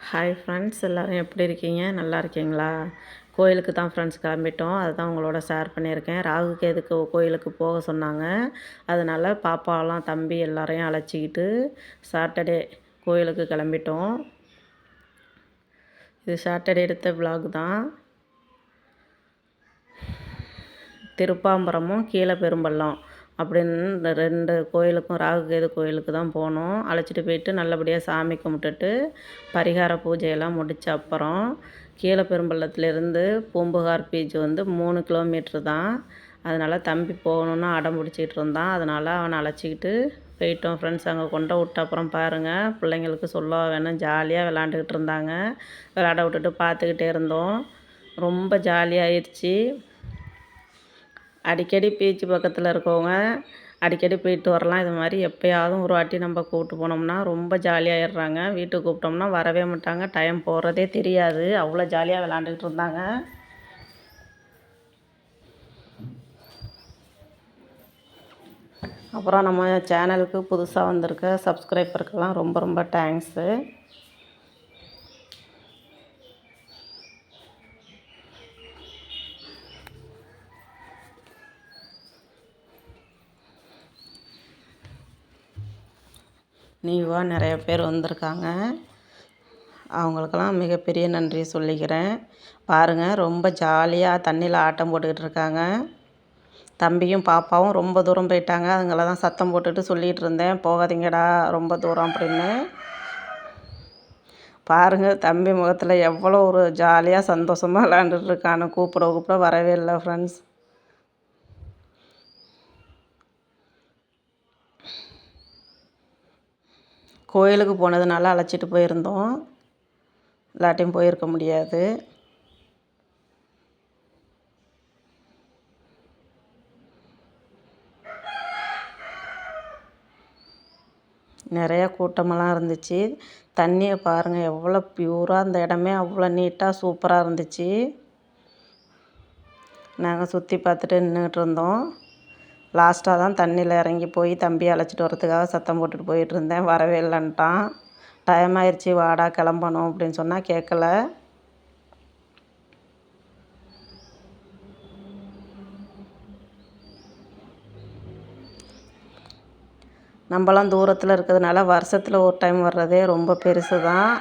Hi friends, எல்லோரும் எப்படி இருக்கீங்க? நல்லா இருக்கீங்களா? கோயிலுக்கு தான் ஃப்ரெண்ட்ஸ் கிளம்பிட்டோம். அதுதான் உங்களோட ஷேர் பண்ணியிருக்கேன். ராகுக்கு எதுக்கு கோயிலுக்கு போக சொன்னாங்க. அதனால் பாப்பாவெல்லாம் தம்பி எல்லாரையும் அழைச்சிக்கிட்டு சாட்டர்டே கோயிலுக்கு கிளம்பிட்டோம். இது சாட்டர்டே எடுத்த விலாக் தான். திருப்பாம்பரமும் கீழப்பெரும்பள்ளம் அப்படின்னு இந்த 2 கோயிலுக்கும் ராகுகேது கோயிலுக்கு தான் போனோம். அழைச்சிட்டு போயிட்டு நல்லபடியாக சாமி கும்பிட்டுட்டு பரிகார பூஜையெல்லாம் முடித்த அப்புறம் கீழப்பெரும்பள்ளத்துலேருந்து பூம்புகார் பீச் 3 கிலோமீட்ரு தான். அதனால் தம்பி போகணுன்னு அடம் பிடிச்சிக்கிட்டு இருந்தான். அதனால் அவனை அழைச்சிக்கிட்டு போயிட்டோம் ஃப்ரெண்ட்ஸ். அங்கே கொண்டு விட்ட அப்புறம் பாருங்கள், பிள்ளைங்களுக்கு சொல்ல வேணும், ஜாலியாக விளாண்டுக்கிட்டு இருந்தாங்க. விளாட விட்டுட்டு பார்த்துக்கிட்டே இருந்தோம். ரொம்ப ஜாலியாகிடுச்சு. அடிக்கடி பீச்சு பக்கத்தில் இருக்கவங்க அடிக்கடி போயிட்டு வரலாம். இது மாதிரி எப்போயாவது ஒரு வாட்டி நம்ம கூப்பிட்டு போனோம்னா ரொம்ப ஜாலியாகிடுறாங்க. வீட்டுக்கு கூப்பிட்டோம்னா வரவே மாட்டாங்க. டைம் போகிறதே தெரியாது. அவ்வளோ ஜாலியாக விளாண்டுக்கிட்டு இருந்தாங்க. அப்புறம் நம்ம சேனலுக்கு புதுசாக வந்திருக்க சப்ஸ்கிரைபருக்கெல்லாம் ரொம்ப ரொம்ப தேங்க்ஸு. நியூவாக நிறைய பேர் வந்திருக்காங்க. அவங்களுக்கெல்லாம் மிகப்பெரிய நன்றி சொல்லிக்கிறேன். பாருங்கள், ரொம்ப ஜாலியாக தண்ணியில் ஆட்டம் போட்டுக்கிட்டு இருக்காங்க. தம்பியும் பாப்பாவும் ரொம்ப தூரம் போயிட்டாங்க. அதுங்கள தான் சத்தம் போட்டுட்டு சொல்லிகிட்டு இருந்தேன், போகாதீங்கடா ரொம்ப தூரம் அப்படின்னு. பாருங்கள், தம்பி முகத்தில் எவ்வளோ ஒரு ஜாலியாக சந்தோஷமாக விளாண்டுட்டு இருக்கான்னு. கூப்பிட வரவே இல்லை ஃப்ரெண்ட்ஸ். கோயிலுக்கு போனதுனால அழைச்சிட்டு போயிருந்தோம், இல்லாட்டியும் போயிருக்க முடியாது. நிறையா கூட்டமெல்லாம் இருந்துச்சு. தண்ணியை பாருங்கள், எவ்வளோ ப்யூராக, அந்த இடமே அவ்வளோ நீட்டாக சூப்பராக இருந்துச்சு. நாங்கள் சுற்றி பார்த்துட்டு நின்றுட்டு இருந்தோம். லாஸ்ட்டாக தான் தண்ணியில் இறங்கி போய் தம்பியை அழைச்சிட்டு வரதுக்காக சத்தம் போட்டுட்டு போயிட்டு இருந்தேன். வரவே இல்லைன்ட்டான். டைம் ஆயிடுச்சு, வாடா கிளம்பணும் அப்படின்னு சொன்னால் கேட்கல. நம்மலாம் தூரத்தில் இருக்கிறதுனால வருஷத்தில் ஒரு டைம் வர்றதே ரொம்ப பெருசு தான்.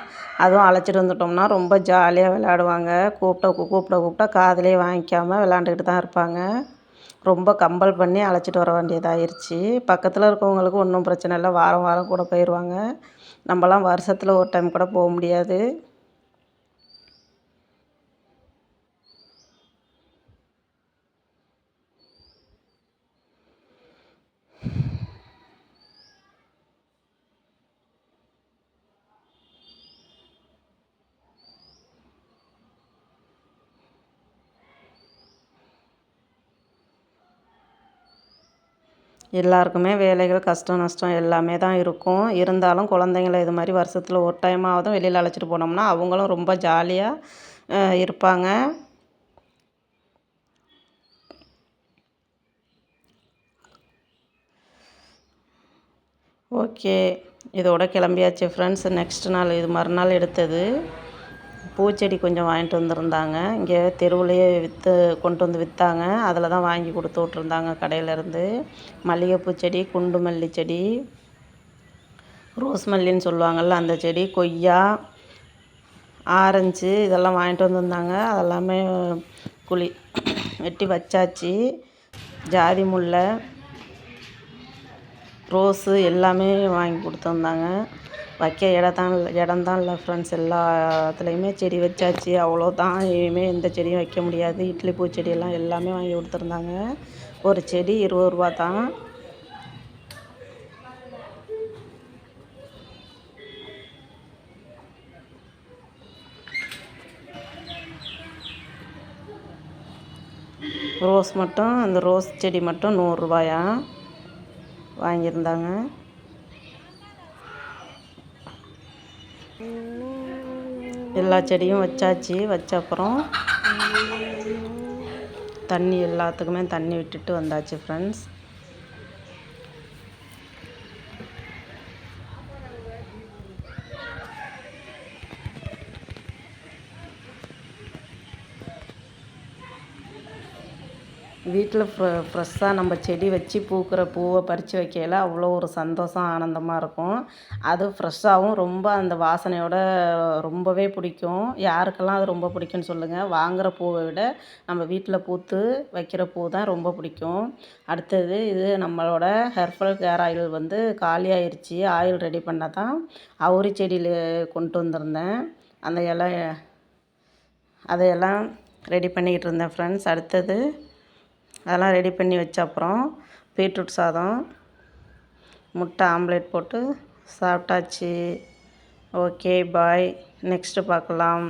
அதுவும் அழைச்சிட்டு வந்துட்டோம்னா ரொம்ப ஜாலியாக விளையாடுவாங்க. கூப்பிட்ட காதுலேயே வாங்கிக்காமல் விளாண்டுக்கிட்டு தான் இருப்பாங்க. ரொம்ப கம்பல் பண்ணி அழைச்சிட்டு வர வேண்டியதாகிருச்சு. பக்கத்தில் இருக்கவங்களுக்கு ஒன்றும் பிரச்சனை இல்லை, வாரம் வாரம் கூட போயிடுவாங்க. நம்மலாம் வருஷத்தில் ஒரு டைம் கூட போக முடியாது. எல்லாருக்குமே வேலைகள், கஷ்டம் நஷ்டம் எல்லாமே தான் இருக்கும். இருந்தாலும் குழந்தைங்கள இது மாதிரி வருஷத்தில் ஒரு டைமாவது வெளியில் அழைச்சிட்டு போனோம்னா அவங்களும் ரொம்ப ஜாலியாக இருப்பாங்க. ஓகே, இதோட கிளம்பியாச்சு ஃப்ரெண்ட்ஸ். நெக்ஸ்ட் நாள், இது மறுநாள் எடுத்தது. பூச்செடி கொஞ்சம் வாங்கிட்டு வந்திருந்தாங்க. இங்கே தெருவுலையே கொண்டு வந்து விற்றாங்க. அதில் தான் வாங்கி கொடுத்து விட்ருந்தாங்க கடையிலேருந்து. மல்லிகைப்பூ செடி, குண்டு மல்லி செடி, ரோஸ் மல்லின்னு சொல்லுவாங்கள்ல அந்த செடி, கொய்யா, ஆரஞ்சு இதெல்லாம் வாங்கிட்டு வந்திருந்தாங்க. அதெல்லாமே வெட்டி வச்சாச்சு. ஜாதி முல்லை, ரோஸு எல்லாமே வாங்கி கொடுத்துருந்தாங்க. வைக்க இடம்தான் இல்லை ஃப்ரெண்ட்ஸ். எல்லாத்துலேயுமே செடி வச்சாச்சு, அவ்வளோதான். இனிமேல் எந்த செடியும் வைக்க முடியாது. இட்லி பூச்செடியெல்லாம் எல்லாமே வாங்கி கொடுத்துருந்தாங்க. ஒரு செடி 20 ரூபா தான். ரோஸ் மட்டும், அந்த ரோஸ் செடி மட்டும் 100 ரூபாயா வாங்கியிருந்தாங்க. எல்லா செடியும் வச்சாச்சு. வச்ச அப்புறம் தண்ணி எல்லாத்துக்குமே தண்ணி விட்டுட்டு வந்தாச்சு ஃப்ரெண்ட்ஸ். வீட்டில் ஃப்ரெஷ்ஷாக நம்ம செடி வச்சு பூக்கிற பூவை பறித்து வைக்கையில் அவ்வளோ ஒரு சந்தோஷம் ஆனந்தமாக இருக்கும். அதுவும் ஃப்ரெஷ்ஷாகவும் ரொம்ப அந்த வாசனையோட ரொம்பவே பிடிக்கும். யாருக்கெல்லாம் அது ரொம்ப பிடிக்கும்னு சொல்லுங்கள். வாங்குகிற பூவை விட நம்ம வீட்டில் பூத்து வைக்கிற பூ தான் ரொம்ப பிடிக்கும். அடுத்தது இது நம்மளோட ஹெர்பல் ஹேர் ஆயில் வந்து காலியாயிருச்சு. ஆயில் ரெடி பண்ண தான் அவுரி செடியில் கொண்டு வந்திருந்தேன். அந்த அதையெல்லாம் ரெடி பண்ணிக்கிட்டு இருந்தேன் ஃப்ரெண்ட்ஸ். அடுத்தது அதெல்லாம் ரெடி பண்ணி வச்ச அப்புறம் பீட்ரூட் சாதம், முட்டை ஆம்லேட் போட்டு சாப்பிட்டாச்சு. Okay bye. நெக்ஸ்ட்டு பார்க்கலாம்.